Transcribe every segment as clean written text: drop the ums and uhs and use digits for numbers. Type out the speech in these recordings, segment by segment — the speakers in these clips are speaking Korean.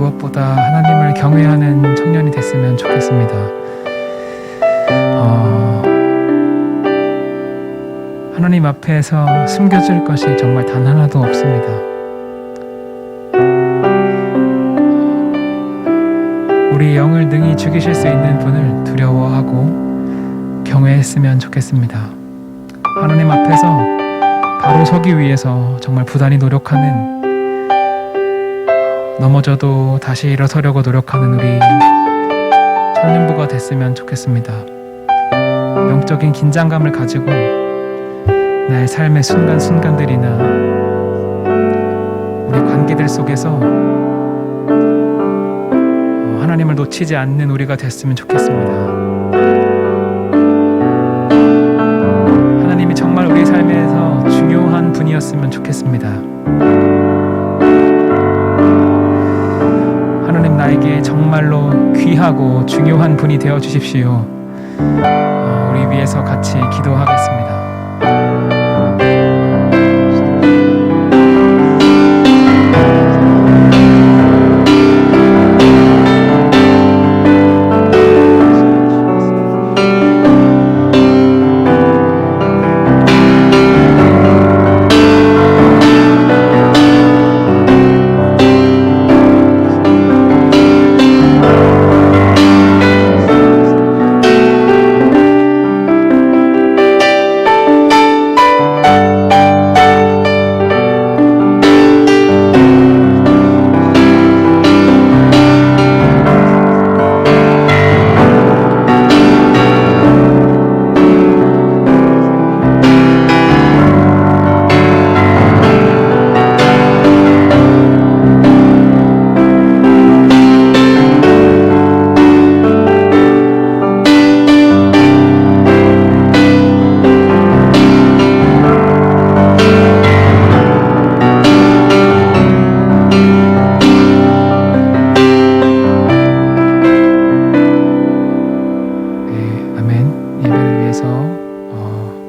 무엇보다 하나님을 경외하는 청년이 됐으면 좋겠습니다. 하나님 앞에서 숨겨질 것이 정말 단 하나도 없습니다. 우리 영을 능히 죽이실 수 있는 분을 두려워하고 경외했으면 좋겠습니다. 하나님 앞에서 바로 서기 위해서 정말 부단히 노력하는, 넘어져도 다시 일어서려고 노력하는 우리 청년부가 됐으면 좋겠습니다. 영적인 긴장감을 가지고 나의 삶의 순간순간들이나 우리 관계들 속에서 하나님을 놓치지 않는 우리가 됐으면 좋겠습니다. 하나님이 정말 우리 삶에서 중요한 분이었으면 좋겠습니다. 하나님, 나에게 정말로 귀하고 중요한 분이 되어 주십시오. 우리 위해서 같이 기도하겠습니다.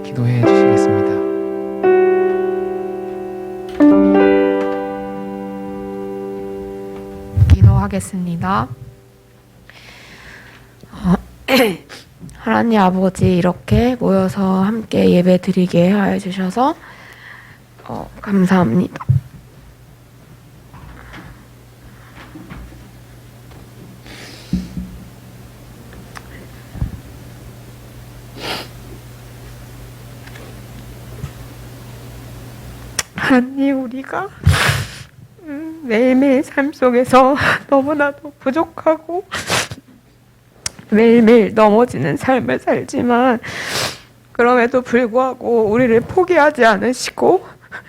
기도해 주시겠습니다. 기도하겠습니다. 하나님 아버지, 이렇게 모여서 함께 예배 드리게 하여 주셔서 감사합니다. 하나님, 우리가 매일매일 삶 속에서 너무나도 부족하고 매일매일 넘어지는 삶을 살지만, 그럼에도 불구하고 우리를 포기하지 않으시고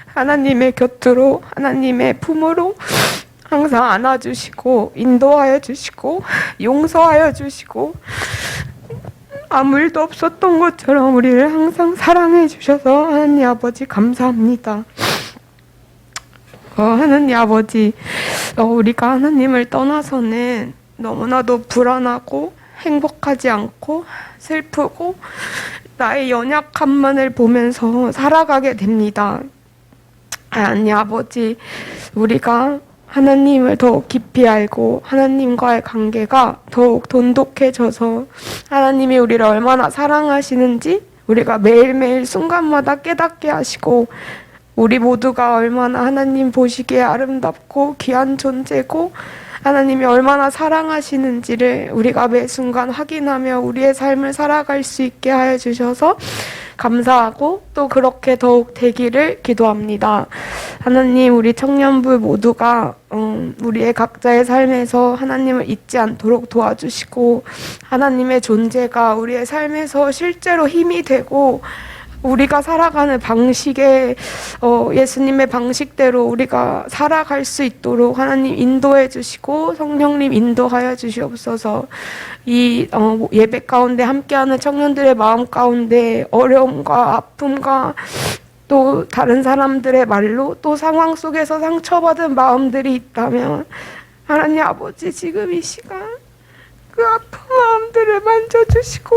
하나님의 곁으로, 하나님의 품으로 항상 안아주시고 인도하여 주시고 용서하여 주시고, 아무 일도 없었던 것처럼 우리를 항상 사랑해 주셔서 하나님 아버지 감사합니다. 하나님 아버지, 우리가 하나님을 떠나서는 너무나도 불안하고 행복하지 않고 슬프고 나의 연약함만을 보면서 살아가게 됩니다. 하나님 아버지, 우리가 하나님을 더욱 깊이 알고 하나님과의 관계가 더욱 돈독해져서 하나님이 우리를 얼마나 사랑하시는지 우리가 매일매일 순간마다 깨닫게 하시고, 우리 모두가 얼마나 하나님 보시기에 아름답고 귀한 존재고 하나님이 얼마나 사랑하시는지를 우리가 매 순간 확인하며 우리의 삶을 살아갈 수 있게 하여 주셔서 감사하고, 또 그렇게 더욱 되기를 기도합니다. 하나님, 우리 청년부 모두가 우리의 각자의 삶에서 하나님을 잊지 않도록 도와주시고, 하나님의 존재가 우리의 삶에서 실제로 힘이 되고, 우리가 살아가는 방식에 예수님의 방식대로 우리가 살아갈 수 있도록 하나님 인도해 주시고 성령님 인도하여 주시옵소서. 이 예배 가운데 함께하는 청년들의 마음 가운데 어려움과 아픔과 또 다른 사람들의 말로 또 상황 속에서 상처받은 마음들이 있다면, 하나님 아버지, 지금 이 시간 그 아픈 마음들을 만져주시고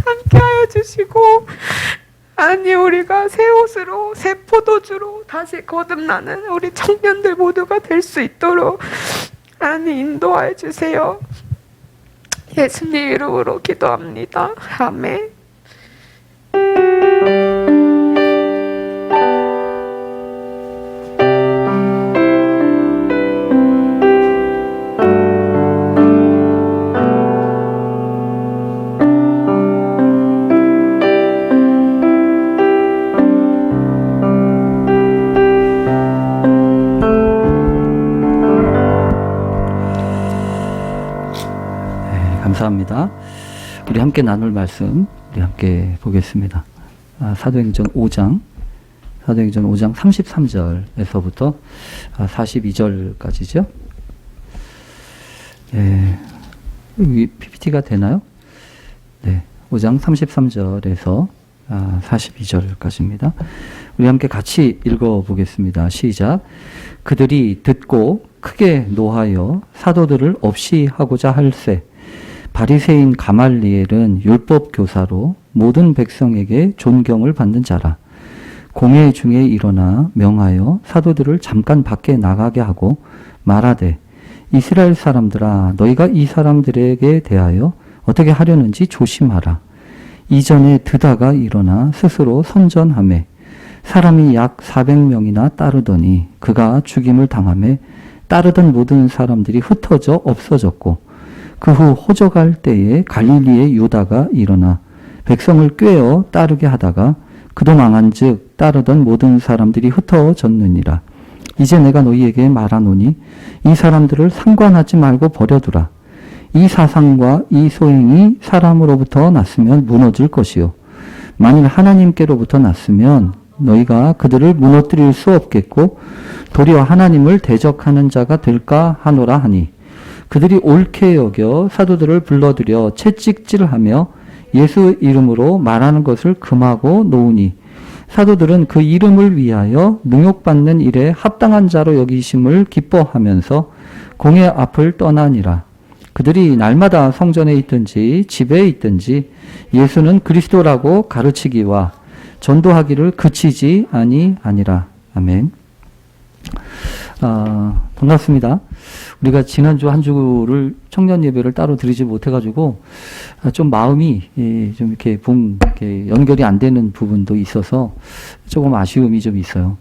함께하여 주시고, 하나님, 우리가 새 옷으로 새 포도주로 다시 거듭나는 우리 청년들 모두가 될 수 있도록 하나님 인도하여 주세요. 예수님 이름으로 기도합니다. 아멘. 감사합니다. 우리 함께 나눌 말씀, 우리 함께 보겠습니다. 사도행전 5장 33절에서부터 42절까지죠. 여기 PPT가 되나요? 네, 5장 33절에서 42절까지입니다. 우리 함께 같이 읽어보겠습니다. 시작. 그들이 듣고 크게 노하여 사도들을 없이 하고자 할세. 바리새인 가말리엘은 율법 교사로 모든 백성에게 존경을 받는 자라. 공회 중에 일어나 명하여 사도들을 잠깐 밖에 나가게 하고 말하되 이스라엘 사람들아 너희가 이 사람들에게 대하여 어떻게 하려는지 조심하라. 이전에 드다가 일어나 스스로 선전하매 사람이 약 400명이나 따르더니 그가 죽임을 당하매 따르던 모든 사람들이 흩어져 없어졌고 그 후 호적할 때에 갈릴리의 유다가 일어나 백성을 꾀어 따르게 하다가 그도 망한즉 따르던 모든 사람들이 흩어졌느니라. 이제 내가 너희에게 말하노니 이 사람들을 상관하지 말고 버려두라. 이 사상과 이 소행이 사람으로부터 났으면 무너질 것이요 만일 하나님께로부터 났으면 너희가 그들을 무너뜨릴 수 없겠고 도리어 하나님을 대적하는 자가 될까 하노라 하니 그들이 옳게 여겨 사도들을 불러들여 채찍질하며 예수 이름으로 말하는 것을 금하고 놓으니 사도들은 그 이름을 위하여 능욕받는 일에 합당한 자로 여기심을 기뻐하면서 공회 앞을 떠나니라. 그들이 날마다 성전에 있든지 집에 있든지 예수는 그리스도라고 가르치기와 전도하기를 그치지 아니하니라. 아멘. 반갑습니다. 우리가 지난주 한 주를 청년 예배를 따로 드리지 못해가지고 좀 마음이 좀 이렇게 연결이 안 되는 부분도 있어서 조금 아쉬움이 좀 있어요.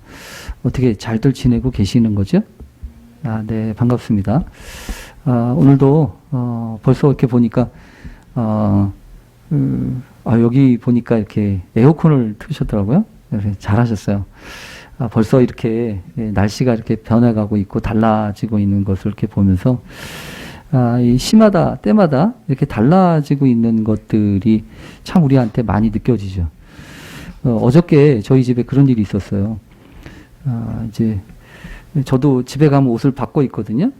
어떻게 잘들 지내고 계시는 거죠? 네, 반갑습니다. 오늘도 벌써 이렇게 보니까 여기 보니까 이렇게 에어컨을 틀으셨더라고요. 잘하셨어요. 벌써 이렇게 날씨가 이렇게 변해가고 있고 달라지고 있는 것을 이렇게 보면서 이 시마다 때마다 이렇게 달라지고 있는 것들이 참 우리한테 많이 느껴지죠. 어저께 저희 집에 그런 일이 있었어요. 이제 저도 집에 가면 옷을 바꿔 입거든요.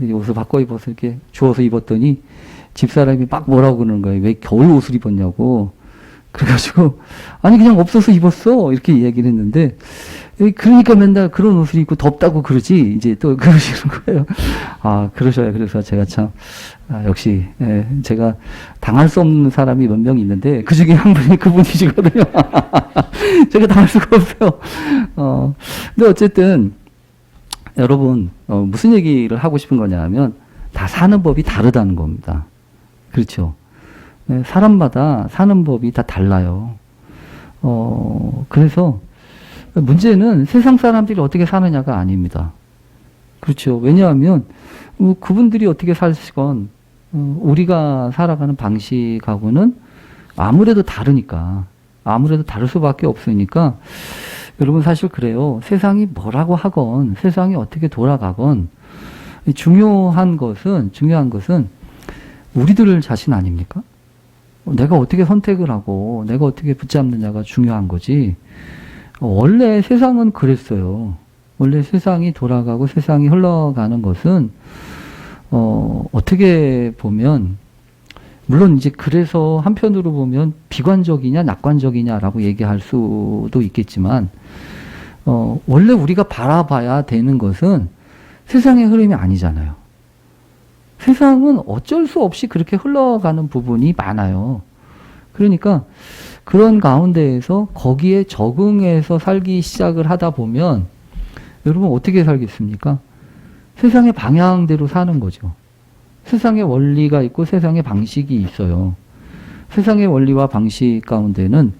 옷을 바꿔 입어서 이렇게 주워서 입었더니 집사람이 막 뭐라고 그러는 거예요. 왜 겨울 옷을 입었냐고. 그래가지고 아니 그냥 없어서 입었어 이렇게 이야기를 했는데 그러니까 맨날 그런 옷을 입고 덥다고 그러지 이제 또 그러시는 거예요. 그러셔요. 그래서 제가 참 역시 제가 당할 수 없는 사람이 몇 명 있는데 그 중에 한 분이 그분이시거든요. 제가 당할 수가 없어요. 근데 어쨌든 여러분 무슨 얘기를 하고 싶은 거냐 하면 다 사는 법이 다르다는 겁니다. 그렇죠. 사람마다 사는 법이 다 달라요. 그래서 문제는 세상 사람들이 어떻게 사느냐가 아닙니다. 그렇죠. 왜냐하면 그분들이 어떻게 사시건 우리가 살아가는 방식하고는 아무래도 다르니까 아무래도 다를 수밖에 없으니까 여러분 사실 그래요. 세상이 뭐라고 하건 세상이 어떻게 돌아가건 중요한 것은 우리들 자신 아닙니까? 내가 어떻게 선택을 하고 내가 어떻게 붙잡느냐가 중요한 거지. 원래 세상은 그랬어요. 원래 세상이 돌아가고 세상이 흘러가는 것은 어떻게 보면 물론 이제 그래서 한편으로 보면 비관적이냐 낙관적이냐라고 얘기할 수도 있겠지만 원래 우리가 바라봐야 되는 것은 세상의 흐름이 아니잖아요. 세상은 어쩔 수 없이 그렇게 흘러가는 부분이 많아요. 그러니까 그런 가운데에서 거기에 적응해서 살기 시작을 하다 보면 여러분 어떻게 살겠습니까? 세상의 방향대로 사는 거죠. 세상의 원리가 있고 세상의 방식이 있어요. 세상의 원리와 방식 가운데는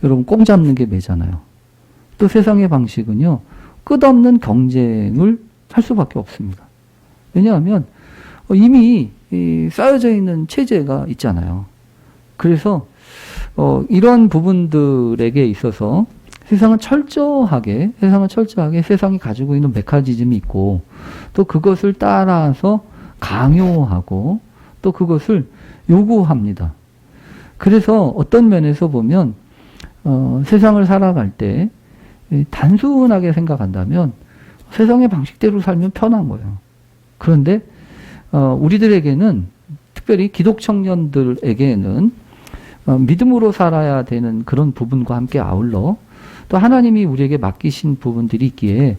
여러분 꽁 잡는 게 매잖아요. 또 세상의 방식은요, 끝없는 경쟁을 할 수밖에 없습니다. 왜냐하면 이미 쌓여져 있는 체제가 있잖아요. 그래서 이런 부분들에게 있어서 세상은 철저하게 세상이 가지고 있는 메커니즘이 있고 또 그것을 따라서 강요하고 또 그것을 요구합니다. 그래서 어떤 면에서 보면 세상을 살아갈 때 단순하게 생각한다면 세상의 방식대로 살면 편한 거예요. 그런데 우리들에게는 특별히 기독 청년들에게는 믿음으로 살아야 되는 그런 부분과 함께 아울러 또 하나님이 우리에게 맡기신 부분들이 있기에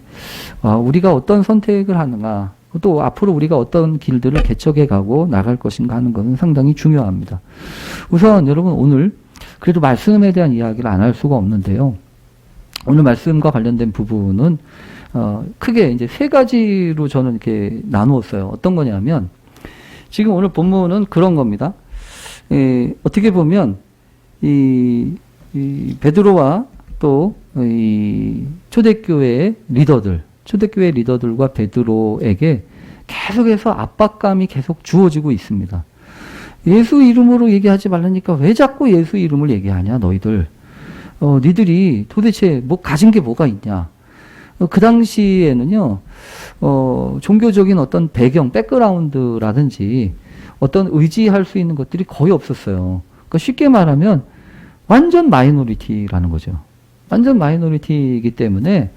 우리가 어떤 선택을 하는가 또 앞으로 우리가 어떤 길들을 개척해 가고 나갈 것인가 하는 것은 상당히 중요합니다. 우선 여러분 오늘 그래도 말씀에 대한 이야기를 안 할 수가 없는데요. 오늘 말씀과 관련된 부분은 크게 이제 세 가지로 저는 이렇게 나누었어요. 어떤 거냐면 지금 오늘 본문은 그런 겁니다. 어떻게 보면 이 베드로와 또 이 초대교회의 리더들과 베드로에게 계속해서 압박감이 계속 주어지고 있습니다. 예수 이름으로 얘기하지 말라니까 왜 자꾸 예수 이름을 얘기하냐 너희들. 니들이 도대체 뭐 가진 게 뭐가 있냐. 그 당시에는요, 종교적인 어떤 배경, 백그라운드라든지 어떤 의지할 수 있는 것들이 거의 없었어요. 그러니까 쉽게 말하면 완전 마이너리티라는 거죠. 완전 마이너리티이기 때문에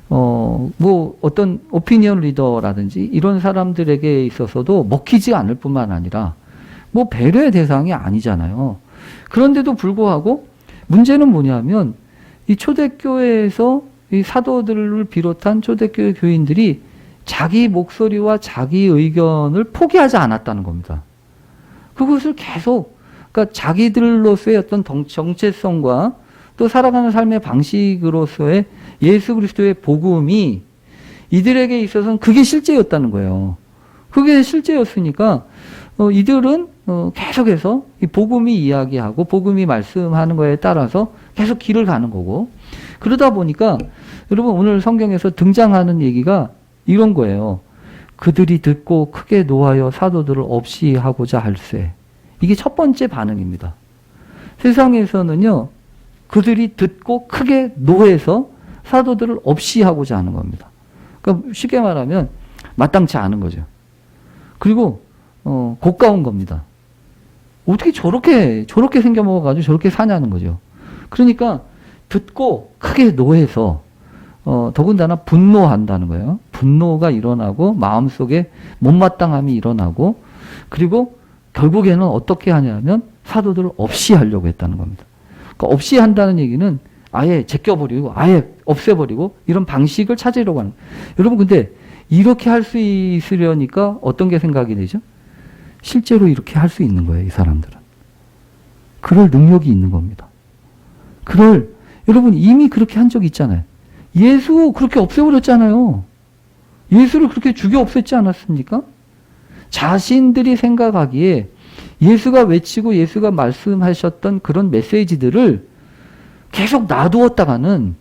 뭐 어떤 오피니언 리더라든지 이런 사람들에게 있어서도 먹히지 않을 뿐만 아니라 뭐 배려의 대상이 아니잖아요. 그런데도 불구하고 문제는 뭐냐면 이 초대교회에서 이 사도들을 비롯한 초대교회 교인들이 자기 목소리와 자기 의견을 포기하지 않았다는 겁니다. 그것을 계속 그러니까 자기들로서의 어떤 정체성과 또 살아가는 삶의 방식으로서의 예수 그리스도의 복음이 이들에게 있어서는 그게 실제였다는 거예요. 그게 실제였으니까 이들은 계속해서 이 복음이 이야기하고 복음이 말씀하는 거에 따라서 계속 길을 가는 거고 그러다 보니까 여러분 오늘 성경에서 등장하는 얘기가 이런 거예요. 그들이 듣고 크게 노하여 사도들을 없이 하고자 할세. 이게 첫 번째 반응입니다. 세상에서는요. 그들이 듣고 크게 노해서 사도들을 없이 하고자 하는 겁니다. 그러니까 쉽게 말하면 마땅치 않은 거죠. 그리고 고가운 겁니다. 어떻게 저렇게 생겨먹어가지고 저렇게 사냐는 거죠. 그러니까 듣고 크게 노해서 더군다나 분노한다는 거예요. 분노가 일어나고 마음속에 못마땅함이 일어나고 그리고 결국에는 어떻게 하냐면 사도들을 없이 하려고 했다는 겁니다. 그러니까 없이 한다는 얘기는 아예 제껴버리고 아예 없애버리고 이런 방식을 찾으려고 하는 거예요. 여러분 근데 이렇게 할 수 있으려니까 어떤 게 생각이 되죠? 실제로 이렇게 할 수 있는 거예요. 이 사람들은. 그럴 능력이 있는 겁니다. 여러분 이미 그렇게 한 적이 있잖아요. 예수 그렇게 없애버렸잖아요. 예수를 그렇게 죽여 없앴지 않았습니까? 자신들이 생각하기에 예수가 외치고 예수가 말씀하셨던 그런 메시지들을 계속 놔두었다가는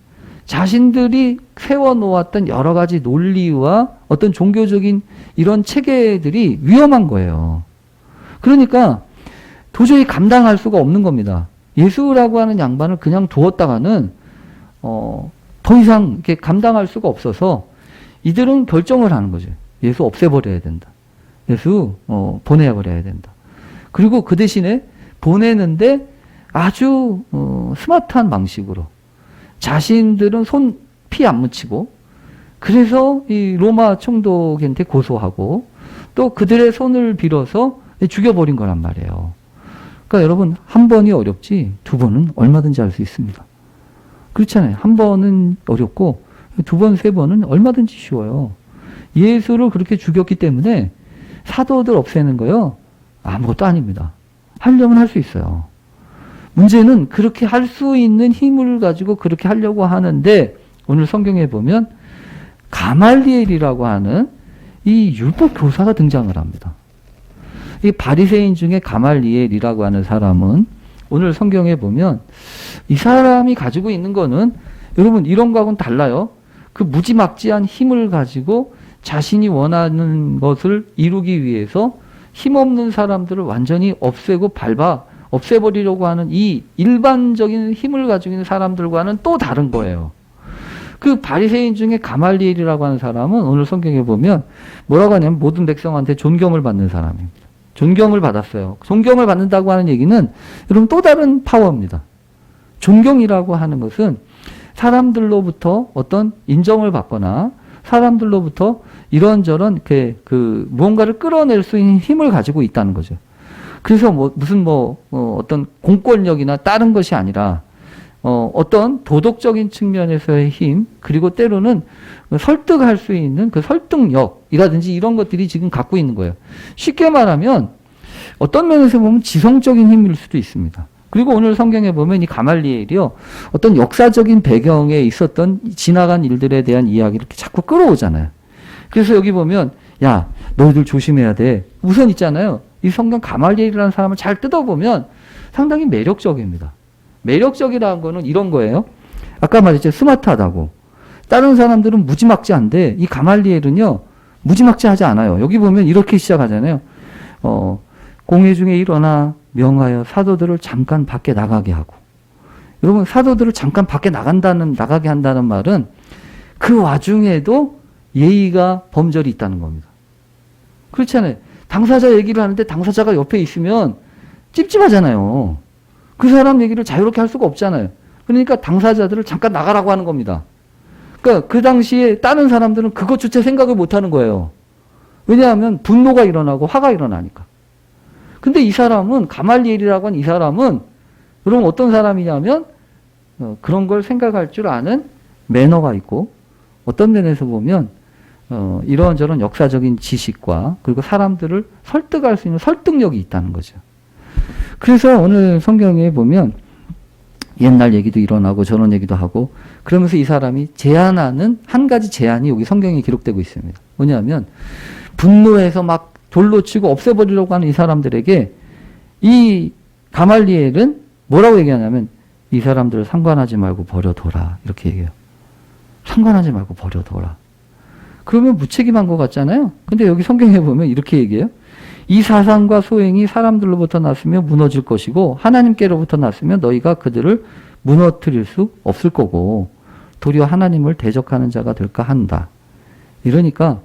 자신들이 세워놓았던 여러 가지 논리와 어떤 종교적인 이런 체계들이 위험한 거예요. 그러니까 도저히 감당할 수가 없는 겁니다. 예수라고 하는 양반을 그냥 두었다가는 더 이상 이렇게 감당할 수가 없어서 이들은 결정을 하는 거죠. 예수 없애버려야 된다. 예수 보내버려야 된다. 그리고 그 대신에 보내는데 아주 스마트한 방식으로 자신들은 피 안 묻히고 그래서 이 로마 총독한테 고소하고 또 그들의 손을 빌어서 죽여버린 거란 말이에요. 그러니까 여러분 한 번이 어렵지 두 번은 얼마든지 할 수 있습니다. 그렇잖아요. 한 번은 어렵고 두 번, 세 번은 얼마든지 쉬워요. 예수를 그렇게 죽였기 때문에 사도들 없애는 거요. 아무것도 아닙니다. 하려면 할 수 있어요. 문제는 그렇게 할 수 있는 힘을 가지고 그렇게 하려고 하는데 오늘 성경에 보면 가말리엘이라고 하는 이 율법 교사가 등장을 합니다. 이 바리새인 중에 가말리엘이라고 하는 사람은 오늘 성경에 보면 이 사람이 가지고 있는 거는 여러분 이런 거하고는 달라요. 그 무지막지한 힘을 가지고 자신이 원하는 것을 이루기 위해서 힘없는 사람들을 완전히 없애고 없애버리려고 하는 이 일반적인 힘을 가지고 있는 사람들과는 또 다른 거예요. 그 바리새인 중에 가말리엘이라고 하는 사람은 오늘 성경에 보면 뭐라고 하냐면 모든 백성한테 존경을 받는 사람입니다. 존경을 받았어요. 존경을 받는다고 하는 얘기는 여러분 또 다른 파워입니다. 존경이라고 하는 것은 사람들로부터 어떤 인정을 받거나 사람들로부터 이런저런 무언가를 끌어낼 수 있는 힘을 가지고 있다는 거죠. 그래서 어떤 공권력이나 다른 것이 아니라 어떤 도덕적인 측면에서의 힘, 그리고 때로는 설득할 수 있는 그 설득력이라든지 이런 것들이 지금 갖고 있는 거예요. 쉽게 말하면 어떤 면에서 보면 지성적인 힘일 수도 있습니다. 그리고 오늘 성경에 보면 이 가말리엘이요, 어떤 역사적인 배경에 있었던 지나간 일들에 대한 이야기를 이렇게 자꾸 끌어오잖아요. 그래서 여기 보면, 야, 너희들 조심해야 돼. 우선 있잖아요. 이 성경 가말리엘이라는 사람을 잘 뜯어보면 상당히 매력적입니다. 매력적이라는 거는 이런 거예요. 아까 말했죠. 스마트하다고. 다른 사람들은 무지막지한데 이 가말리엘은요, 무지막지하지 않아요. 여기 보면 이렇게 시작하잖아요. 공회 중에 일어나 명하여 사도들을 잠깐 밖에 나가게 하고. 여러분, 사도들을 잠깐 밖에 나가게 한다는 말은 그 와중에도 예의가 범절이 있다는 겁니다. 그렇잖아요. 당사자 얘기를 하는데 당사자가 옆에 있으면 찝찝하잖아요. 그 사람 얘기를 자유롭게 할 수가 없잖아요. 그러니까 당사자들을 잠깐 나가라고 하는 겁니다. 그러니까 그 당시에 다른 사람들은 그것조차 생각을 못 하는 거예요. 왜냐하면 분노가 일어나고 화가 일어나니까. 근데 이 사람은, 가말리엘이라고 하는 이 사람은, 여러분 어떤 사람이냐면, 그런 걸 생각할 줄 아는 매너가 있고, 어떤 면에서 보면, 이런저런 역사적인 지식과, 그리고 사람들을 설득할 수 있는 설득력이 있다는 거죠. 그래서 오늘 성경에 보면, 옛날 얘기도 일어나고 저런 얘기도 하고, 그러면서 이 사람이 제안하는 한 가지 제안이 여기 성경에 기록되고 있습니다. 뭐냐면, 분노해서 막 돌로 치고 없애버리려고 하는 이 사람들에게 이 가말리엘은 뭐라고 얘기하냐면 이 사람들을 상관하지 말고 버려둬라. 이렇게 얘기해요. 상관하지 말고 버려둬라. 그러면 무책임한 것 같잖아요. 근데 여기 성경에 보면 이렇게 얘기해요. 이 사상과 소행이 사람들로부터 났으면 무너질 것이고 하나님께로부터 났으면 너희가 그들을 무너뜨릴 수 없을 거고 도리어 하나님을 대적하는 자가 될까 한다. 이러니까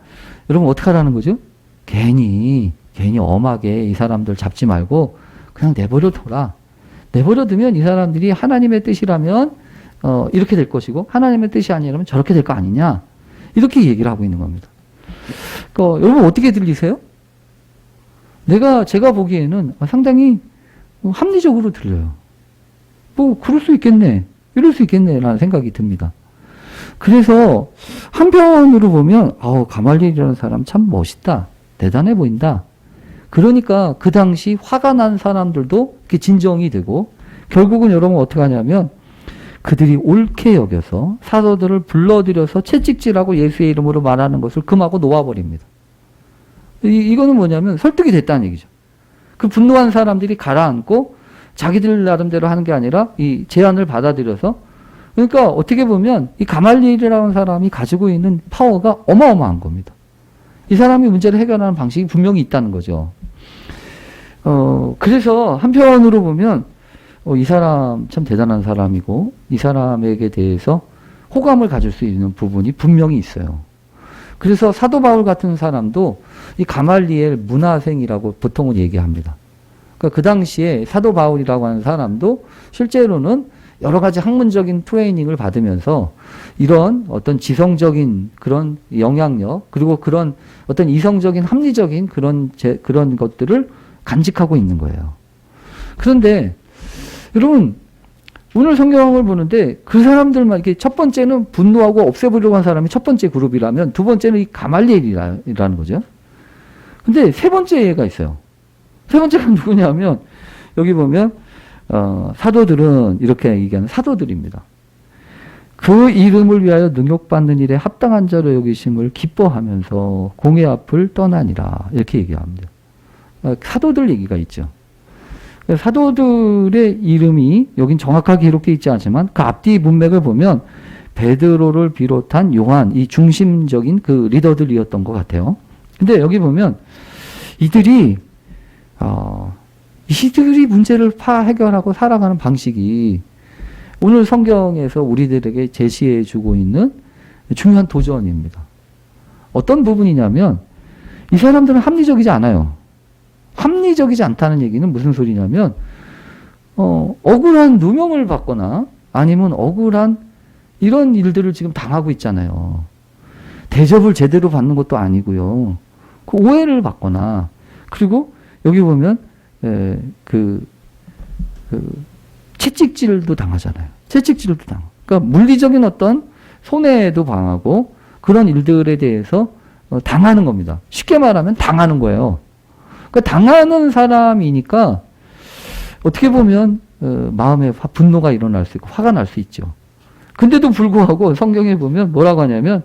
여러분 어떻게 하라는 거죠? 괜히 엄하게 이 사람들 잡지 말고 그냥 내버려 둬라. 내버려 두면 이 사람들이 하나님의 뜻이라면 이렇게 될 것이고 하나님의 뜻이 아니라면 저렇게 될 거 아니냐. 이렇게 얘기를 하고 있는 겁니다. 여러분 어떻게 들리세요? 제가 보기에는 상당히 합리적으로 들려요. 그럴 수 있겠네. 이럴 수 있겠네라는 생각이 듭니다. 그래서 한편으로 보면 가말리엘이라는 사람 참 멋있다. 대단해 보인다. 그러니까 그 당시 화가 난 사람들도 이렇게 진정이 되고 결국은 여러분 어떻게 하냐면 그들이 옳게 여겨서 사도들을 불러들여서 채찍질하고 예수의 이름으로 말하는 것을 금하고 놓아버립니다. 이거는 뭐냐면 설득이 됐다는 얘기죠. 그 분노한 사람들이 가라앉고 자기들 나름대로 하는 게 아니라 이 제안을 받아들여서 그러니까 어떻게 보면 이 가말리엘이라는 사람이 가지고 있는 파워가 어마어마한 겁니다. 이 사람이 문제를 해결하는 방식이 분명히 있다는 거죠. 그래서 한편으로 보면 이 사람 참 대단한 사람이고 이 사람에게 대해서 호감을 가질 수 있는 부분이 분명히 있어요. 그래서 사도 바울 같은 사람도 이 가말리엘 문화생이라고 보통은 얘기합니다. 그러니까 그 당시에 사도 바울이라고 하는 사람도 실제로는 여러 가지 학문적인 트레이닝을 받으면서 이런 어떤 지성적인 그런 영향력 그리고 그런 어떤 이성적인 합리적인 그런 것들을 간직하고 있는 거예요. 그런데 여러분 오늘 성경을 보는데 그 사람들만 이렇게 첫 번째는 분노하고 없애보려고 한 사람이 첫 번째 그룹이라면 두 번째는 이 가말리엘이라는 거죠. 근데 세 번째 얘가 있어요. 세 번째가 누구냐면 여기 보면 사도들은 이렇게 얘기하는 사도들입니다. 그 이름을 위하여 능욕받는 일에 합당한 자로 여기심을 기뻐하면서 공의 앞을 떠나니라. 이렇게 얘기합니다. 사도들 얘기가 있죠. 사도들의 이름이 여긴 정확하게 기록되어 있지 않지만 그 앞뒤 문맥을 보면 베드로를 비롯한 요한, 이 중심적인 그 리더들이었던 것 같아요. 근데 여기 보면 이들이 문제를 해결하고 살아가는 방식이 오늘 성경에서 우리들에게 제시해 주고 있는 중요한 도전입니다. 어떤 부분이냐면 이 사람들은 합리적이지 않아요. 합리적이지 않다는 얘기는 무슨 소리냐면 억울한 누명을 받거나 아니면 억울한 이런 일들을 지금 당하고 있잖아요. 대접을 제대로 받는 것도 아니고요. 그 오해를 받거나 그리고 여기 보면 채찍질도 당하잖아요. 채찍질도 당하고. 그러니까 물리적인 어떤 손해도 당하고 그런 일들에 대해서 당하는 겁니다. 쉽게 말하면 당하는 거예요. 그러니까 당하는 사람이니까 어떻게 보면 마음에 분노가 일어날 수 있고 화가 날 수 있죠. 근데도 불구하고 성경에 보면 뭐라고 하냐면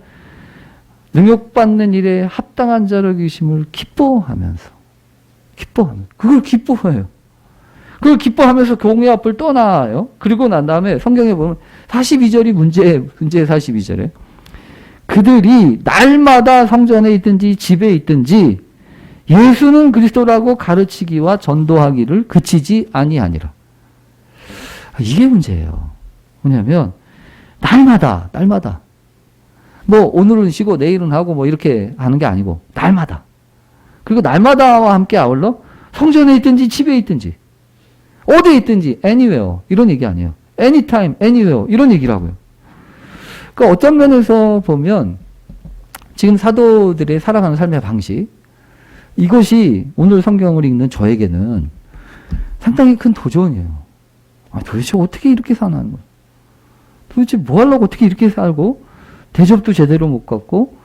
능욕받는 일에 합당한 자로 계심을 기뻐하면서 그걸 기뻐해요. 그걸 기뻐하면서 공의 앞을 떠나요. 그리고 난 다음에 성경에 보면 42절이 문제의 42절에 그들이 날마다 성전에 있든지 집에 있든지 예수는 그리스도라고 가르치기와 전도하기를 그치지 아니하니라. 이게 문제예요. 뭐냐면 날마다 뭐 오늘은 쉬고 내일은 하고 뭐 이렇게 하는 게 아니고 날마다. 그리고 날마다와 함께 아울러 성전에 있든지 집에 있든지 어디에 있든지 anywhere 이런 얘기 아니에요. anytime, anywhere 이런 얘기라고요. 그러니까 어떤 면에서 보면 지금 사도들의 살아가는 삶의 방식 이것이 오늘 성경을 읽는 저에게는 상당히 큰 도전이에요. 도대체 어떻게 이렇게 사나는 거야? 도대체 뭐 하려고 어떻게 이렇게 살고 대접도 제대로 못 받고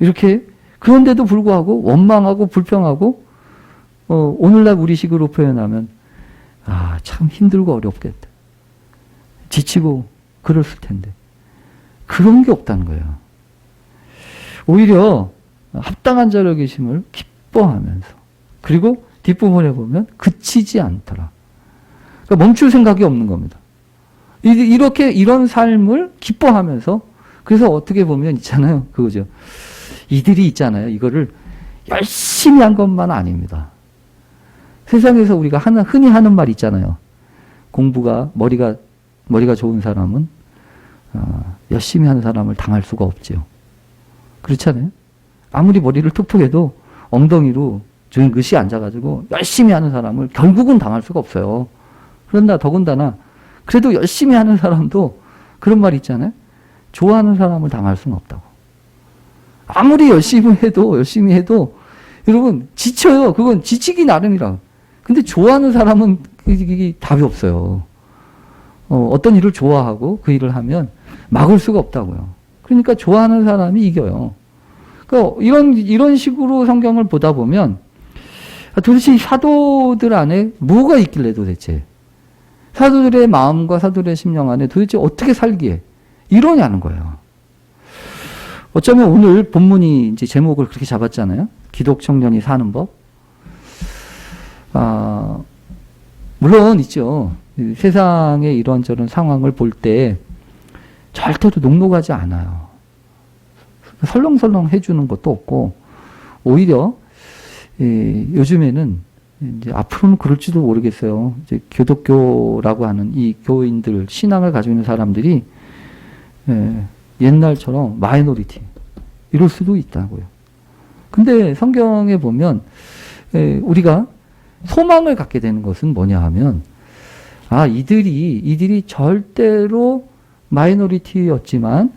이렇게 그런데도 불구하고 원망하고 불평하고 오늘날 우리식으로 표현하면 참 힘들고 어렵겠다. 지치고 그랬을 텐데 그런 게 없다는 거예요. 오히려 합당한 자로 계심을 기뻐하면서 그리고 뒷부분에 보면 그치지 않더라. 그러니까 멈출 생각이 없는 겁니다. 이렇게 이런 삶을 기뻐하면서 그래서 어떻게 보면 있잖아요. 그거죠. 이들이 있잖아요. 이거를 열심히 한 것만 아닙니다. 세상에서 우리가 흔히 하는 말 있잖아요. 공부가 머리가 좋은 사람은 열심히 하는 사람을 당할 수가 없지요. 그렇잖아요. 아무리 머리를 톡톡해도 엉덩이로 쥐긋이 앉아가지고 열심히 하는 사람을 결국은 당할 수가 없어요. 그런다 더군다나 그래도 열심히 하는 사람도 그런 말 있잖아요. 좋아하는 사람을 당할 수는 없다고. 아무리 열심히 해도 여러분 지쳐요. 그건 지치기 나름이라. 근데 좋아하는 사람은 이게 답이 없어요. 어떤 일을 좋아하고 그 일을 하면 막을 수가 없다고요. 그러니까 좋아하는 사람이 이겨요. 그러니까 이런 식으로 성경을 보다 보면 도대체 사도들 안에 뭐가 있길래 도대체 사도들의 마음과 사도들의 심령 안에 도대체 어떻게 살기에 이러냐는 거예요. 어쩌면 오늘 본문이 이제 제목을 그렇게 잡았잖아요. 기독 청년이 사는 법. 물론 있죠. 세상의 이런저런 상황을 볼 때 절대로 녹록하지 않아요. 설렁설렁 해주는 것도 없고 오히려 요즘에는 이제 앞으로는 그럴지도 모르겠어요. 이제 기독교라고 하는 이 교인들 신앙을 가지고 있는 사람들이 옛날처럼 마이너리티 이럴 수도 있다고요. 근데 성경에 보면 우리가 소망을 갖게 되는 것은 뭐냐 하면 이들이 절대로 마이너리티였지만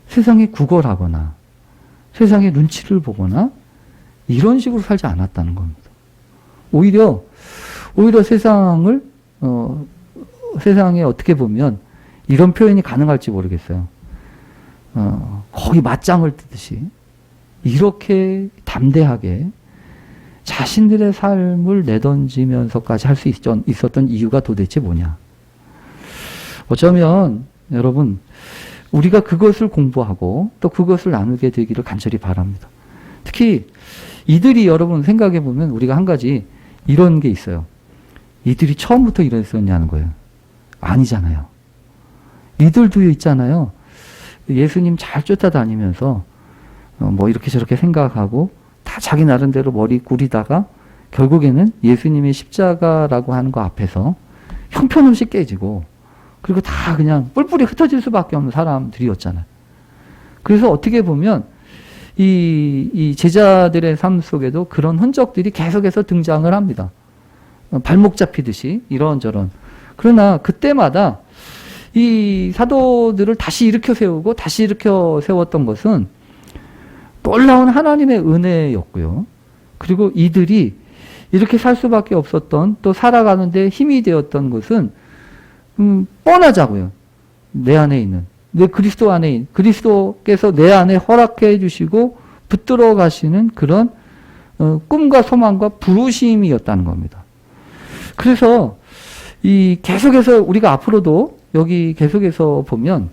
세상에 구걸하거나 세상의 눈치를 보거나 이런 식으로 살지 않았다는 겁니다. 오히려 세상에 어떻게 보면 이런 표현이 가능할지 모르겠어요. 거의 맞짱을 뜨듯이 이렇게 담대하게 자신들의 삶을 내던지면서까지 할 수 있었던 이유가 도대체 뭐냐? 어쩌면 여러분 우리가 그것을 공부하고 또 그것을 나누게 되기를 간절히 바랍니다. 특히 이들이 여러분 생각해 보면 우리가 한 가지 이런 게 있어요. 이들이 처음부터 이랬었냐는 거예요. 아니잖아요. 이들도 있잖아요. 예수님 잘 쫓아다니면서 뭐 이렇게 저렇게 생각하고 다 자기 나름대로 머리 꾸리다가 결국에는 예수님의 십자가라고 하는 거 앞에서 형편없이 깨지고 그리고 다 그냥 뿔뿔이 흩어질 수밖에 없는 사람들이었잖아요. 그래서 어떻게 보면 이 제자들의 삶 속에도 그런 흔적들이 계속해서 등장을 합니다. 발목 잡히듯이 이런저런. 그러나 그때마다 이 사도들을 다시 일으켜 세우고 다시 일으켜 세웠던 것은 놀라운 하나님의 은혜였고요. 그리고 이들이 이렇게 살 수밖에 없었던 또 살아가는데 힘이 되었던 것은 뻔하자고요. 내 안에 있는 내 그리스도 안에 있는 그리스도께서 내 안에 허락해 주시고 붙들어 가시는 그런 꿈과 소망과 부르심이었다는 겁니다. 그래서 이 계속해서 우리가 앞으로도 여기 계속해서 보면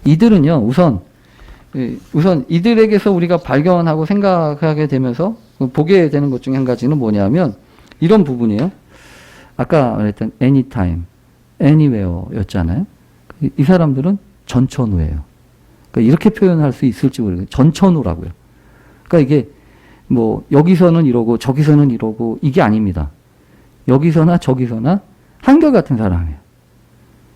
이들은요 우선 이들에게서 우리가 발견하고 생각하게 되면서 보게 되는 것 중에 한 가지는 뭐냐면 이런 부분이에요. 아까 말했던 anytime, anywhere였잖아요. 이 사람들은 전천후예요. 그러니까 이렇게 표현할 수 있을지 모르겠어요. 전천후라고요. 그러니까 이게 뭐 여기서는 이러고 저기서는 이러고 이게 아닙니다. 여기서나 저기서나 한결같은 사람이에요.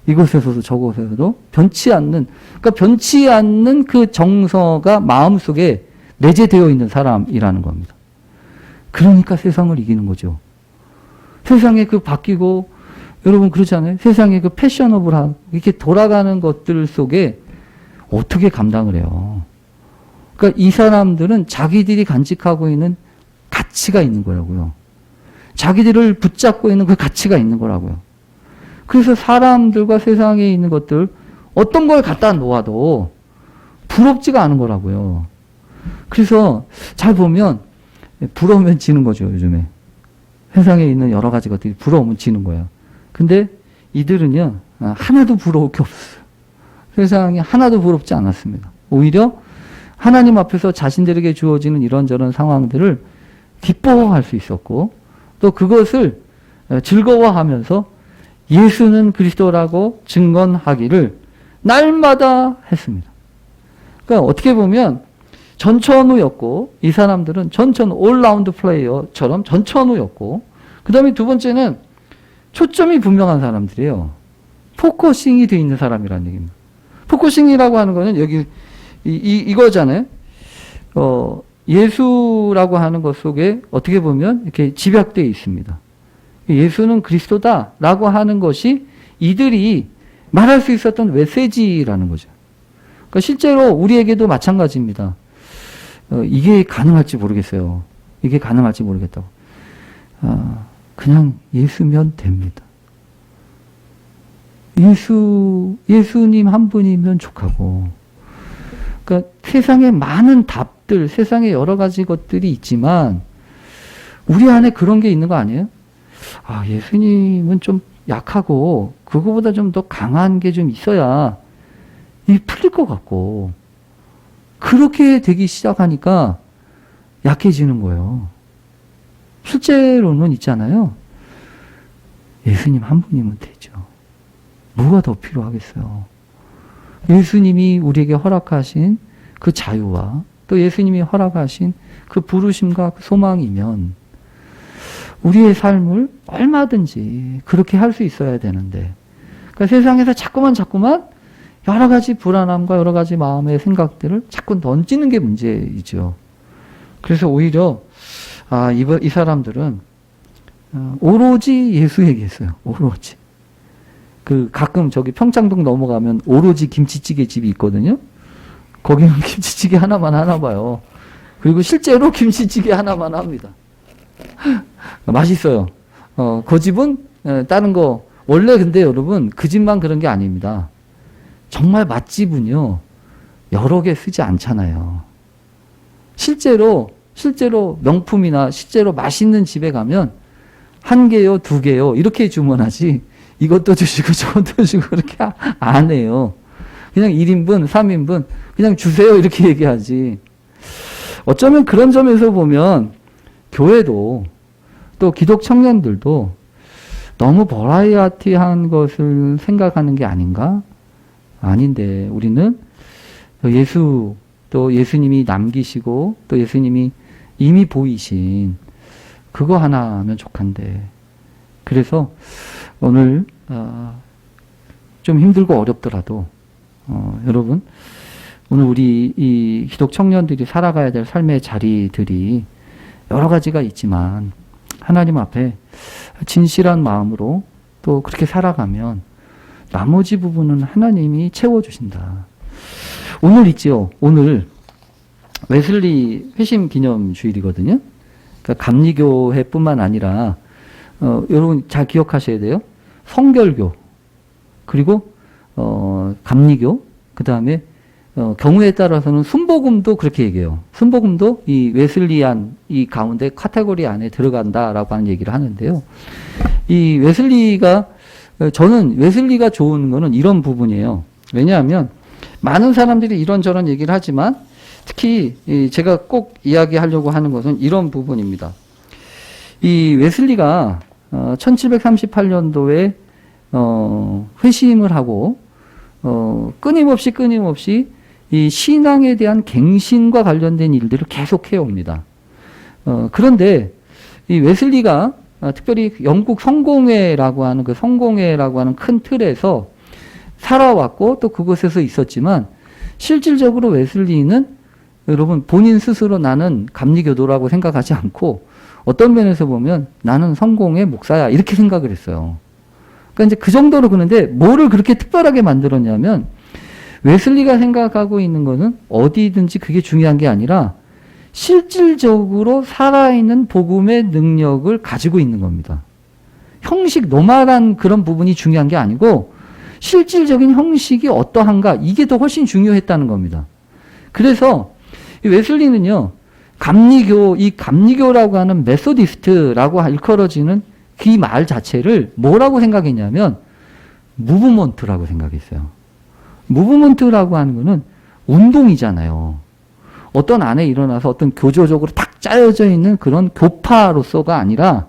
이곳에서도 저곳에서도 변치 않는, 그러니까 변치 않는 그 정서가 마음속에 내재되어 있는 사람이라는 겁니다. 그러니까 세상을 이기는 거죠. 세상에 그 바뀌고, 여러분 그렇지 않아요? 세상에 그 패셔너블한, 이렇게 돌아가는 것들 속에 어떻게 감당을 해요? 그러니까 이 사람들은 자기들이 간직하고 있는 가치가 있는 거라고요. 자기들을 붙잡고 있는 그 가치가 있는 거라고요. 그래서 사람들과 세상에 있는 것들 어떤 걸 갖다 놓아도 부럽지가 않은 거라고요. 그래서 잘 보면 부러우면 지는 거죠, 요즘에. 세상에 있는 여러 가지 것들이 부러우면 지는 거예요. 근데 이들은요, 하나도 부러울 게 없어요. 세상에 하나도 부럽지 않았습니다. 오히려 하나님 앞에서 자신들에게 주어지는 이런저런 상황들을 기뻐할 수 있었고, 또 그것을 즐거워하면서 예수는 그리스도라고 증언하기를 날마다 했습니다. 그러니까 어떻게 보면 전천후였고 이 사람들은 올라운드 플레이어처럼 전천후였고 그 다음에 두 번째는 초점이 분명한 사람들이에요. 포커싱이 되어 있는 사람이라는 얘기입니다. 포커싱이라고 하는 거는 여기 이거잖아요. 예수라고 하는 것 속에 어떻게 보면 이렇게 집약되어 있습니다. 예수는 그리스도다라고 하는 것이 이들이 말할 수 있었던 메시지라는 거죠. 그러니까 실제로 우리에게도 마찬가지입니다. 이게 가능할지 모르겠어요. 이게 가능할지 모르겠다고. 그냥 예수면 됩니다. 예수님 한 분이면 족하고. 그러니까 세상에 많은 답들, 세상에 여러 가지 것들이 있지만 우리 안에 그런 게 있는 거 아니에요? 예수님은 좀 약하고 그거보다 좀 더 강한 게 좀 있어야 이 풀릴 것 같고 그렇게 되기 시작하니까 약해지는 거예요. 실제로는 있잖아요. 예수님 한 분이면 되죠. 뭐가 더 필요하겠어요. 예수님이 우리에게 허락하신 그 자유와 또 예수님이 허락하신 그 부르심과 그 소망이면 우리의 삶을 얼마든지 그렇게 할 수 있어야 되는데, 그러니까 세상에서 자꾸만 여러 가지 불안함과 여러 가지 마음의 생각들을 자꾸 던지는 게 문제이죠. 그래서 오히려 이 사람들은 오로지 예수에게 있어요. 오로지. 가끔 저기 평창동 넘어가면 오로지 김치찌개 집이 있거든요. 거기는 김치찌개 하나만 하나 봐요. 그리고 실제로 김치찌개 하나만 합니다. 맛있어요. 그 집은 다른 거 원래 근데 여러분 그 집만 그런 게 아닙니다. 정말 맛집은요 여러 개 쓰지 않잖아요. 실제로 명품이나 실제로 맛있는 집에 가면 한 개요, 두 개요 이렇게 주문하지 이것도 주시고 저것도 주시고 그렇게 안 해요. 그냥 1인분, 3인분 그냥 주세요 이렇게 얘기하지. 어쩌면 그런 점에서 보면 교회도 또 기독 청년들도 너무 버라이어티한 것을 생각하는 게 아닌가? 아닌데 우리는 예수 또 예수님이 남기시고 또 예수님이 이미 보이신 그거 하나 하면 족한데 그래서 오늘 좀 힘들고 어렵더라도 여러분 오늘 우리 이 기독 청년들이 살아가야 될 삶의 자리들이 여러 가지가 있지만 하나님 앞에 진실한 마음으로 또 그렇게 살아가면 나머지 부분은 하나님이 채워주신다. 오늘 있지요. 오늘 웨슬리 회심 기념 주일이거든요. 그러니까 감리교회뿐만 아니라 여러분 잘 기억하셔야 돼요. 성결교 그리고 감리교 그 다음에 경우에 따라서는 순복음도 그렇게 얘기해요. 순복음도 이 웨슬리안 이 가운데 카테고리 안에 들어간다라고 하는 얘기를 하는데요. 이 웨슬리가 저는 웨슬리가 좋은 거는 이런 부분이에요. 왜냐하면 많은 사람들이 이런저런 얘기를 하지만 특히 제가 꼭 이야기하려고 하는 것은 이런 부분입니다. 이 웨슬리가 1738년도에 회심을 하고 끊임없이 이 신앙에 대한 갱신과 관련된 일들을 계속 해옵니다. 그런데 이 웨슬리가 특별히 영국 성공회라고 하는 그 성공회라고 하는 큰 틀에서 살아왔고 또 그곳에서 있었지만 실질적으로 웨슬리는 여러분 본인 스스로 나는 감리교도라고 생각하지 않고 어떤 면에서 보면 나는 성공회 목사야 이렇게 생각을 했어요. 그러니까 이제 그 정도로 그런데 뭐를 그렇게 특별하게 만들었냐면 웨슬리가 생각하고 있는 거는 어디든지 그게 중요한 게 아니라 실질적으로 살아있는 복음의 능력을 가지고 있는 겁니다. 형식, 노멀한 그런 부분이 중요한 게 아니고 실질적인 형식이 어떠한가 이게 더 훨씬 중요했다는 겁니다. 그래서 이 웨슬리는요. 이 감리교라고 하는 메소디스트라고 일컬어지는 그 말 자체를 뭐라고 생각했냐면 무브먼트라고 생각했어요. 무브먼트라고 하는 거는 운동이잖아요. 어떤 안에 일어나서 어떤 교조적으로 딱 짜여져 있는 그런 교파로서가 아니라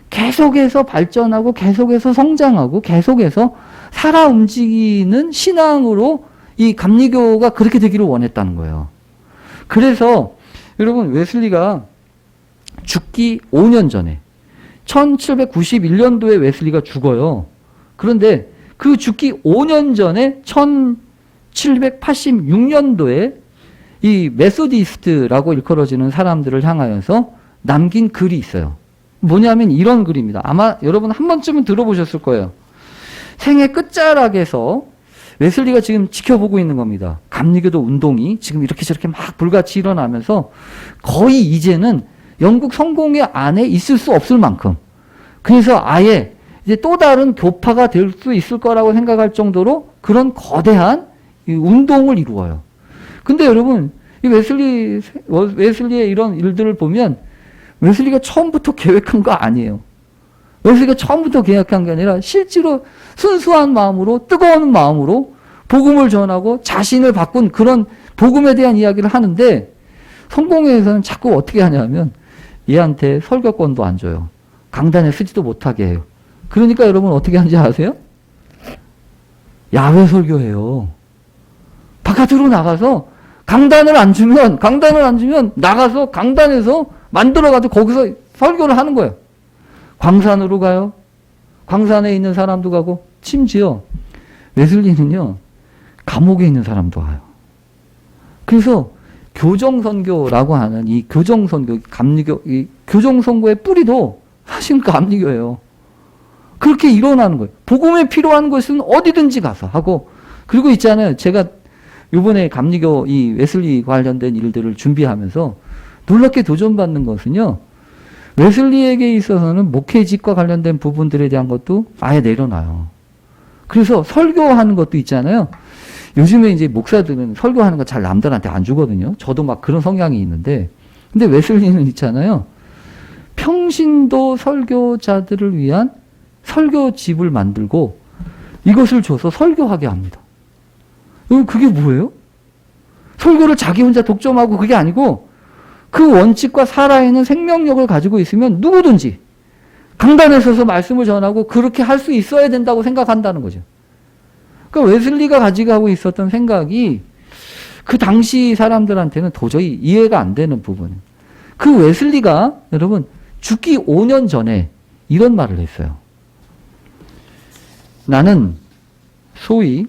계속해서 발전하고 계속해서 성장하고 계속해서 살아 움직이는 신앙으로 이 감리교가 그렇게 되기를 원했다는 거예요. 그래서 여러분 웨슬리가 죽기 5년 전에 1791년도에 웨슬리가 죽어요. 그런데 그 죽기 5년 전에 1786년도에 이 메소디스트라고 일컬어지는 사람들을 향하여서 남긴 글이 있어요. 뭐냐면 이런 글입니다. 아마 여러분 한 번쯤은 들어보셨을 거예요. 생애 끝자락에서 웨슬리가 지금 지켜보고 있는 겁니다. 감리교도 운동이 지금 이렇게 저렇게 막 불같이 일어나면서 거의 이제는 영국 성공회 안에 있을 수 없을 만큼 그래서 아예 이제 또 다른 교파가 될 수 있을 거라고 생각할 정도로 그런 거대한 운동을 이루어요. 근데 여러분 이 웨슬리의 이런 일들을 보면 웨슬리가 처음부터 계획한 거 아니에요. 웨슬리가 처음부터 계획한 게 아니라 실제로 순수한 마음으로 뜨거운 마음으로 복음을 전하고 자신을 바꾼 그런 복음에 대한 이야기를 하는데 성공회에서는 자꾸 어떻게 하냐면 얘한테 설교권도 안 줘요. 강단에 쓰지도 못하게 해요. 그러니까 여러분 어떻게 하는지 아세요? 야외 설교해요. 바깥으로 나가서 강단을 안 주면 나가서 강단에서 만들어가지고 거기서 설교를 하는 거예요. 광산으로 가요. 광산에 있는 사람도 가고 심지어 웨슬리는요. 감옥에 있는 사람도 와요. 그래서 교정선교라고 하는 이 교정선교, 감리교, 이 교정선교의 뿌리도 사실 감리교예요. 그렇게 일어나는 거예요. 복음에 필요한 것은 어디든지 가서 하고 그리고 있잖아요. 제가 이번에 감리교 이 웨슬리 관련된 일들을 준비하면서 놀랍게 도전받는 것은요. 웨슬리에게 있어서는 목회직과 관련된 부분들에 대한 것도 아예 내려놔요. 그래서 설교하는 것도 있잖아요. 요즘에 이제 목사들은 설교하는 거 잘 남들한테 안 주거든요. 저도 막 그런 성향이 있는데 근데 웨슬리는 있잖아요. 평신도 설교자들을 위한 설교집을 만들고 이것을 줘서 설교하게 합니다. 그게 뭐예요? 설교를 자기 혼자 독점하고 그게 아니고 그 원칙과 살아있는 생명력을 가지고 있으면 누구든지 강단에 서서 말씀을 전하고 그렇게 할 수 있어야 된다고 생각한다는 거죠. 그러니까 웨슬리가 가지고 있었던 생각이 그 당시 사람들한테는 도저히 이해가 안 되는 부분이에요. 그 웨슬리가 여러분 죽기 5년 전에 이런 말을 했어요. 나는 소위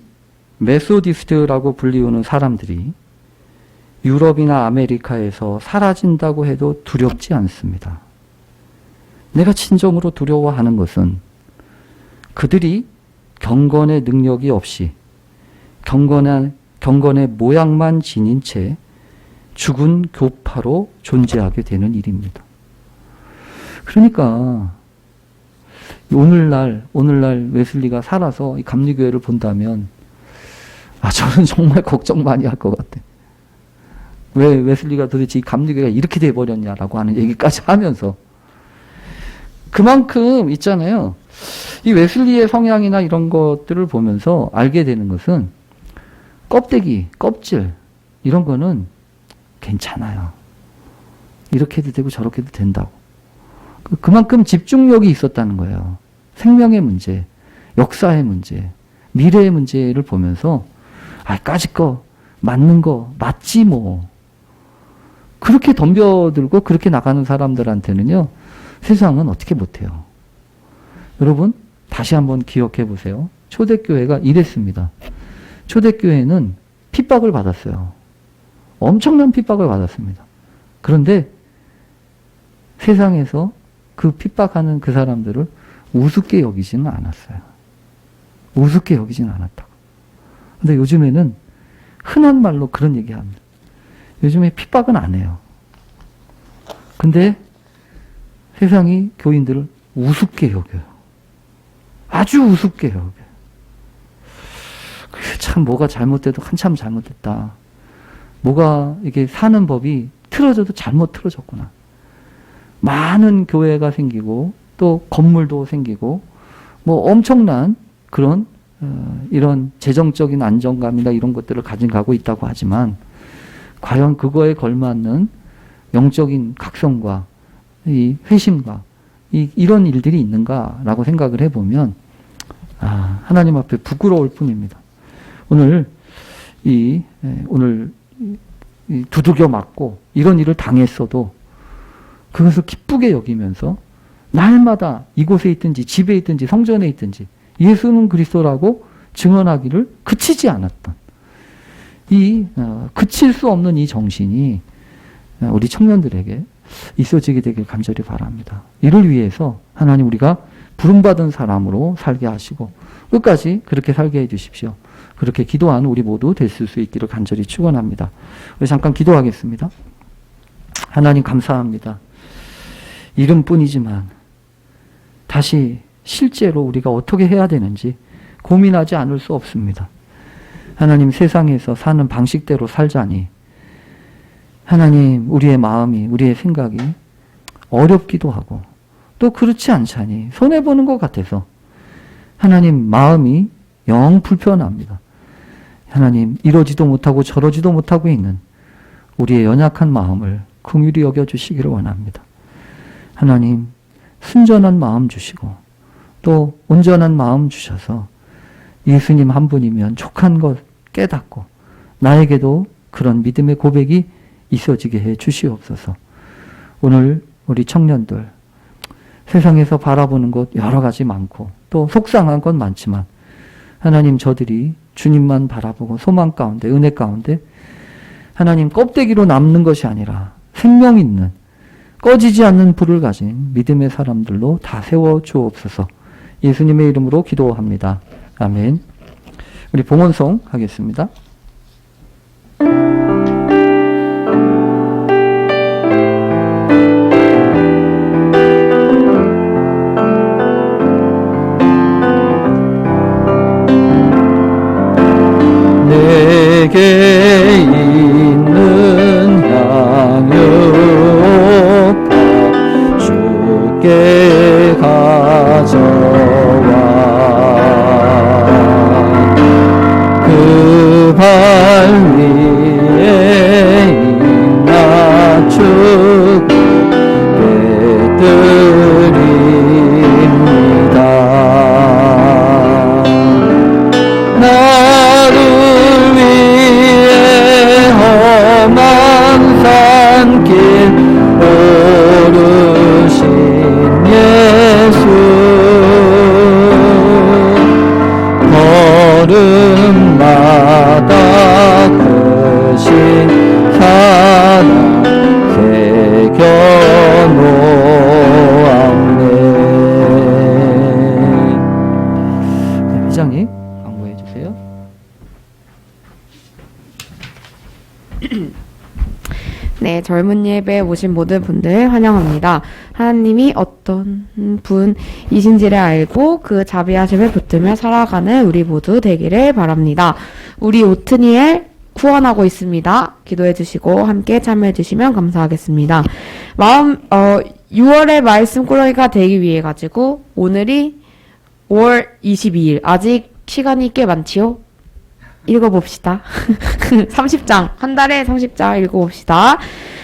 메소디스트라고 불리우는 사람들이 유럽이나 아메리카에서 사라진다고 해도 두렵지 않습니다. 내가 진정으로 두려워하는 것은 그들이 경건의 능력이 없이 경건의 모양만 지닌 채 죽은 교파로 존재하게 되는 일입니다. 그러니까 오늘날 웨슬리가 살아서 이 감리교회를 본다면 저는 정말 걱정 많이 할 것 같아요. 왜 웨슬리가 도대체 이 감리교회가 이렇게 돼버렸냐라고 하는 얘기까지 하면서 그만큼 있잖아요. 이 웨슬리의 성향이나 이런 것들을 보면서 알게 되는 것은 껍데기, 껍질 이런 거는 괜찮아요. 이렇게 해도 되고 저렇게 해도 된다고. 그만큼 집중력이 있었다는 거예요. 생명의 문제, 역사의 문제, 미래의 문제를 보면서 까짓 거, 맞는 거, 맞지 뭐. 그렇게 덤벼들고 그렇게 나가는 사람들한테는요. 세상은 어떻게 못해요. 여러분 다시 한번 기억해 보세요. 초대교회가 이랬습니다. 초대교회는 핍박을 받았어요. 엄청난 핍박을 받았습니다. 그런데 세상에서 그 핍박하는 그 사람들을 우습게 여기지는 않았어요. 우습게 여기지는 않았다고. 근데 요즘에는 흔한 말로 그런 얘기합니다. 요즘에 핍박은 안 해요. 근데 세상이 교인들을 우습게 여겨요. 아주 우습게 여겨요. 참 뭐가 잘못돼도 한참 잘못됐다. 뭐가 이게 사는 법이 틀어져도 잘못 틀어졌구나. 많은 교회가 생기고 또 건물도 생기고 뭐 엄청난 그런 이런 재정적인 안정감이나 이런 것들을 가지고 있다고 하지만 과연 그거에 걸맞는 영적인 각성과 이 회심과 이런 일들이 있는가라고 생각을 해보면 하나님 앞에 부끄러울 뿐입니다. 오늘 두들겨 맞고 이런 일을 당했어도 그것을 기쁘게 여기면서 날마다 이곳에 있든지 집에 있든지 성전에 있든지 예수는 그리스도라고 증언하기를 그치지 않았던 그칠 수 없는 이 정신이 우리 청년들에게 있어지게 되길 간절히 바랍니다. 이를 위해서 하나님 우리가 부름받은 사람으로 살게 하시고 끝까지 그렇게 살게 해 주십시오. 그렇게 기도하는 우리 모두 됐을 수 있기를 간절히 축원합니다. 우리 잠깐 기도하겠습니다. 하나님 감사합니다. 이름뿐이지만 다시 실제로 우리가 어떻게 해야 되는지 고민하지 않을 수 없습니다. 하나님 세상에서 사는 방식대로 살자니 하나님 우리의 마음이 우리의 생각이 어렵기도 하고 또 그렇지 않자니 손해보는 것 같아서 하나님 마음이 영 불편합니다. 하나님 이러지도 못하고 저러지도 못하고 있는 우리의 연약한 마음을 긍휼히 여겨주시기를 원합니다. 하나님 순전한 마음 주시고 또 온전한 마음 주셔서 예수님 한 분이면 족한 것 깨닫고 나에게도 그런 믿음의 고백이 있어지게 해 주시옵소서. 오늘 우리 청년들 세상에서 바라보는 것 여러 가지 많고 또 속상한 건 많지만 하나님 저들이 주님만 바라보고 소망 가운데 은혜 가운데 하나님 껍데기로 남는 것이 아니라 생명 있는 꺼지지 않는 불을 가진 믿음의 사람들로 다 세워 주옵소서. 예수님의 이름으로 기도합니다. 아멘. 우리 봉헌송 하겠습니다. 내게 있는 양육 다 주께 가져와 그 젊은 예배에 오신 모든 분들 환영합니다. 하나님이 어떤 분이신지를 알고 그 자비하심을 붙들며 살아가는 우리 모두 되기를 바랍니다. 우리 오트니엘 후원하고 있습니다. 기도해 주시고 함께 참여해 주시면 감사하겠습니다. 6월의 말씀 꾸러기가 되기 위해 가지고 오늘이 5월 22일 아직 시간이 꽤 많지요? 읽어봅시다. 30장 한 달에 30장 읽어봅시다.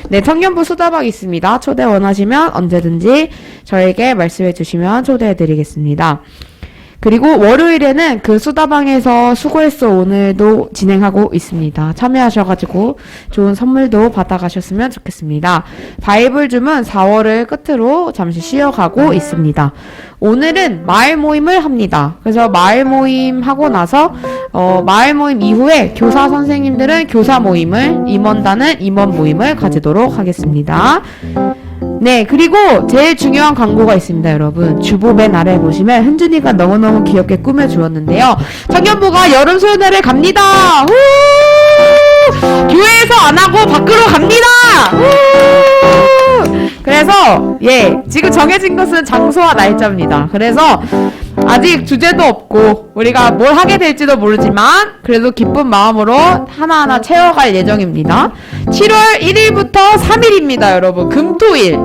네, 청년부 수다방 있습니다. 초대 원하시면 언제든지 저에게 말씀해 주시면 초대해 드리겠습니다. 그리고 월요일에는 그 수다방에서 수고했어 오늘도 진행하고 있습니다. 참여하셔가지고 좋은 선물도 받아가셨으면 좋겠습니다. 바이블줌은 4월을 끝으로 잠시 쉬어가고 있습니다. 오늘은 마을 모임을 합니다. 그래서 마을 모임 하고 나서 마을 모임 이후에 교사 선생님들은 교사 모임을, 임원단은 임원 모임을 가지도록 하겠습니다. 네, 그리고 제일 중요한 광고가 있습니다, 여러분. 주보 맨 아래 보시면 현준이가 너무너무 귀엽게 꾸며주었는데요. 청년부가 여름 수련회를 갑니다! 후! 교회에서 안 하고 밖으로 갑니다! 후! 그래서, 지금 정해진 것은 장소와 날짜입니다. 그래서, 아직 주제도 없고, 우리가 뭘 하게 될지도 모르지만, 그래도 기쁜 마음으로 하나하나 채워갈 예정입니다. 7월 1일부터 3일입니다, 여러분. 금토일.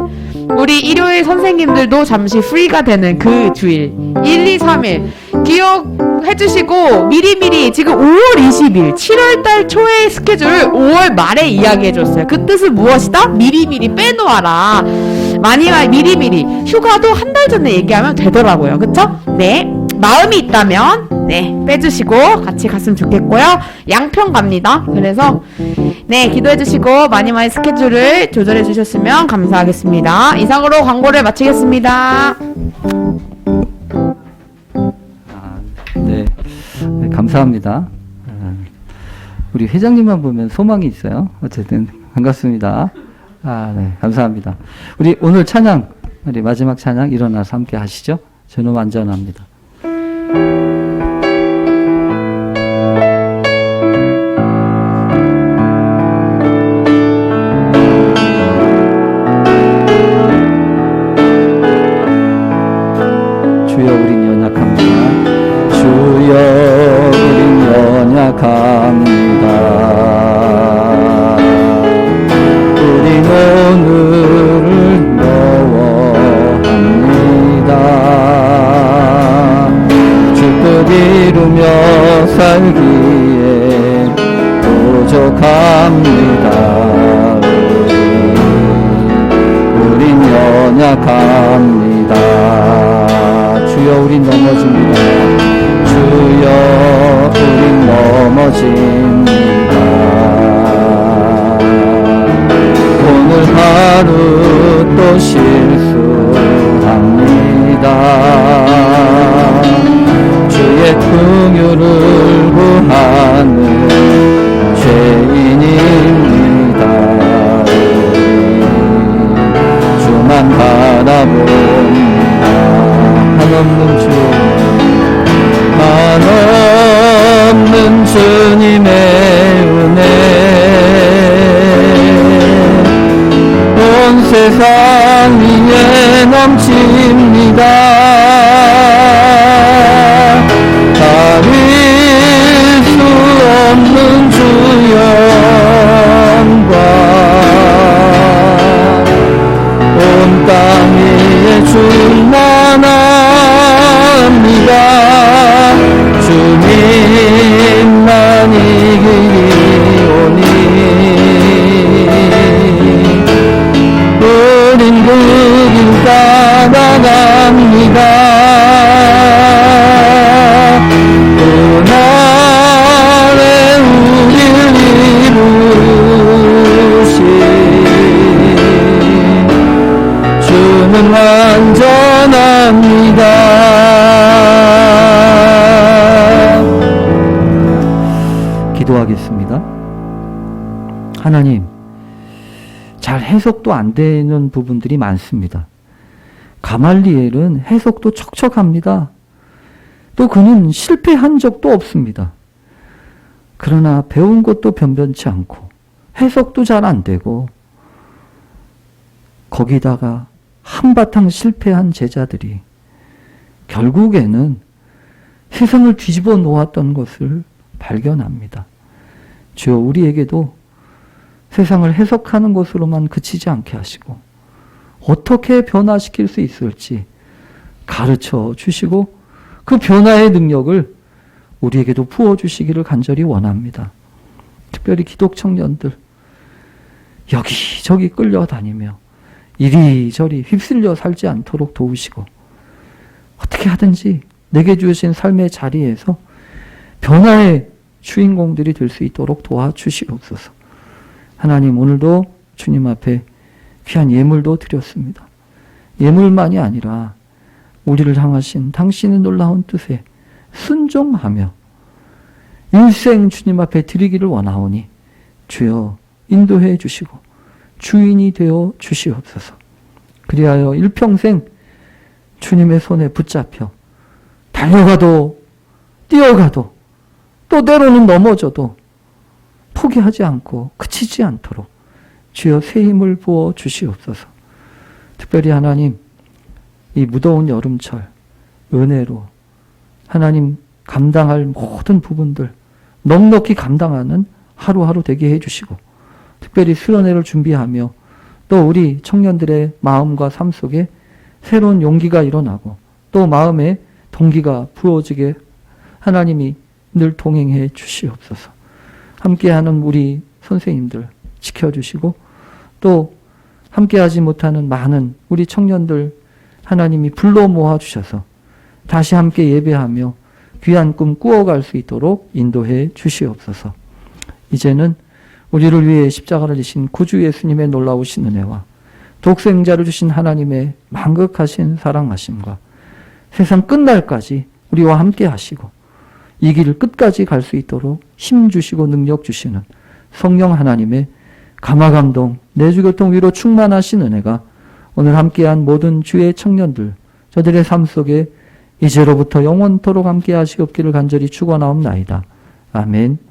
우리 일요일 선생님들도 잠시 프리가 되는 그 주일. 1, 2, 3일. 기억해주시고, 미리미리 지금 5월 20일, 7월달 초의 스케줄을 5월 말에 이야기해줬어요. 그 뜻은 무엇이다? 미리미리 빼놓아라. 미리미리. 휴가도 한 달 전에 얘기하면 되더라고요. 그쵸? 네. 마음이 있다면, 빼주시고, 같이 갔으면 좋겠고요. 양평 갑니다. 그래서, 기도해주시고, 많이 스케줄을 조절해주셨으면 감사하겠습니다. 이상으로 광고를 마치겠습니다. 네, 감사합니다. 우리 회장님만 보면 소망이 있어요. 어쨌든 반갑습니다. 네, 감사합니다. 우리 오늘 찬양, 우리 마지막 찬양 일어나서 함께 하시죠. 저는 완전합니다. 주여 우린 연약합니다. 주여 우린 연약합니다. 우린 오늘을 너워합니다. 주뜻 이루며 살기에 부족합니다. 우린 연약합니다. 주여 우린 넘어집니다. 주여 우린 넘어집니다. 오늘 하루 또 실수합니다. 주의 긍휼을 구하는 죄인입니다. 주만 바라봅니다. 한없는 주, 한없는 주님의 은혜 온 세상 위에 넘칩니다. 가릴 수 없는 주 영광 온 땅 위에 충만합니다. 주님만 이기오니 우린 그 길 따라갑니다. 그날에 우리를 이루시 주는 완전합니다. 기도하겠습니다. 하나님, 잘 해석도 안 되는 부분들이 많습니다. 가말리엘은 해석도 척척합니다. 또 그는 실패한 적도 없습니다. 그러나 배운 것도 변변치 않고 해석도 잘 안 되고 거기다가 한바탕 실패한 제자들이 결국에는 세상을 뒤집어 놓았던 것을 발견합니다. 주여 우리에게도 세상을 해석하는 것으로만 그치지 않게 하시고 어떻게 변화시킬 수 있을지 가르쳐 주시고 그 변화의 능력을 우리에게도 부어주시기를 간절히 원합니다. 특별히 기독 청년들 여기저기 끌려다니며 이리저리 휩쓸려 살지 않도록 도우시고 어떻게 하든지 내게 주신 삶의 자리에서 변화의 주인공들이 될 수 있도록 도와주시옵소서. 하나님 오늘도 주님 앞에 귀한 예물도 드렸습니다. 예물만이 아니라 우리를 향하신 당신의 놀라운 뜻에 순종하며 일생 주님 앞에 드리기를 원하오니 주여 인도해 주시고 주인이 되어 주시옵소서. 그리하여 일평생 주님의 손에 붙잡혀 달려가도 뛰어가도 또 때로는 넘어져도 포기하지 않고 그치지 않도록 주여 새 힘을 부어 주시옵소서. 특별히 하나님 이 무더운 여름철 은혜로 하나님 감당할 모든 부분들 넉넉히 감당하는 하루하루 되게 해주시고 특별히 수련회를 준비하며 또 우리 청년들의 마음과 삶 속에 새로운 용기가 일어나고 또 마음에 동기가 부어지게 하나님이 늘 동행해 주시옵소서. 함께하는 우리 선생님들 지켜주시고 또 함께하지 못하는 많은 우리 청년들 하나님이 불러 모아주셔서 다시 함께 예배하며 귀한 꿈 꾸어갈 수 있도록 인도해 주시옵소서. 이제는 우리를 위해 십자가를 지신 구주 예수님의 놀라우신 은혜와 독생자를 주신 하나님의 만극하신 사랑하심과 세상 끝날까지 우리와 함께 하시고 이 길을 끝까지 갈 수 있도록 힘 주시고 능력 주시는 성령 하나님의 감화감동 내주교통 위로 충만하신 은혜가 오늘 함께한 모든 주의 청년들 저들의 삶 속에 이제로부터 영원토록 함께 하시옵기를 간절히 축원하옵나이다. 아멘.